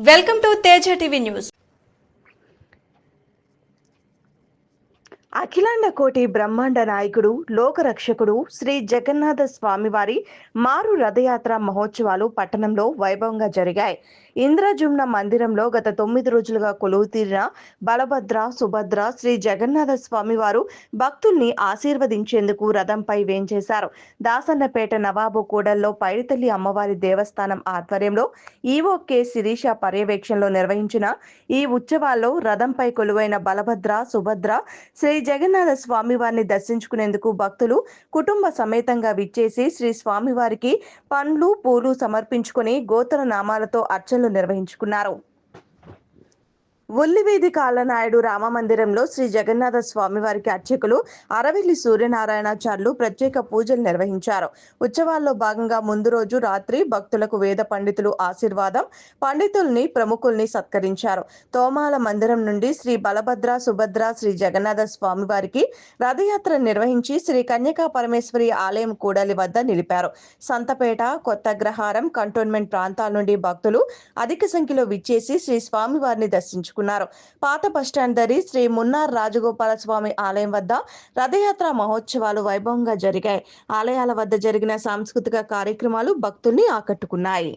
Welcome to Teja TV news. అఖిలాండ కోటి బ్రహ్మాండ నాయకుడు లోకరక్షకుడు శ్రీ జగన్నాథ స్వామివారి మారు రథయాత్ర మహోత్సవాలు పట్టణంలో వైభవంగా జరిగాయి. ఇంద్రజుమ్న మందిరంలో గత 9 రోజులుగా కొలువు తీరిన బలభద్ర సుభద్ర శ్రీ జగన్నాథ స్వామివారు భక్తుల్ని ఆశీర్వదించేందుకు రథంపై వేంచేశారు. దాసన్నపేట నవాబు కూడల్లో పైడితల్లి అమ్మవారి దేవస్థానం ఆధ్వర్యంలో ఈవో కె శిరీష పర్యవేక్షణలో నిర్వహించిన ఈ ఉత్సవాల్లో రథంపై కొలువైన బలభద్ర సుభద్ర శ్రీ జగన్నాథ స్వామివారిని దర్శించుకునేందుకు భక్తులు కుటుంబ సమేతంగా విచ్చేసి శ్రీ స్వామివారికి పండ్లు పూలు సమర్పించుకుని గోత్ర నామాలతో అర్చనలు నిర్వహించుకున్నారు. ఉల్లివీధి కాళ్ళనాయుడు రామమందిరంలో శ్రీ జగన్నాథ స్వామివారికి అర్చకులు అరవిల్లి సూర్యనారాయణాచార్యులు ప్రత్యేక పూజలు నిర్వహించారు. ఉత్సవాల్లో భాగంగా ముందు రోజు రాత్రి భక్తులకు వేద పండితులు ఆశీర్వాదం, పండితుల్ని ప్రముఖుల్ని సత్కరించారు. తోమాల మందిరం నుండి శ్రీ బలభద్ర సుభద్ర శ్రీ జగన్నాథ స్వామివారికి రథయాత్ర నిర్వహించి శ్రీ కన్యకా పరమేశ్వరి ఆలయం కూడలి వద్ద నిలిపారు. సంతపేట, కొత్తగ్రహారం కంటోన్మెంట్ ప్రాంతాల నుండి భక్తులు అధిక సంఖ్యలో విచ్చేసి శ్రీ స్వామివారిని దర్శించుకున్నారు. పాత బస్టాండ్ దరి శ్రీ మున్నార్ రాజగోపాల స్వామి ఆలయం వద్ద రథయాత్ర మహోత్సవాలు వైభవంగా జరిగాయి. ఆలయాల వద్ద జరిగిన సాంస్కృతిక కార్యక్రమాలు భక్తుల్ని ఆకట్టుకున్నాయి.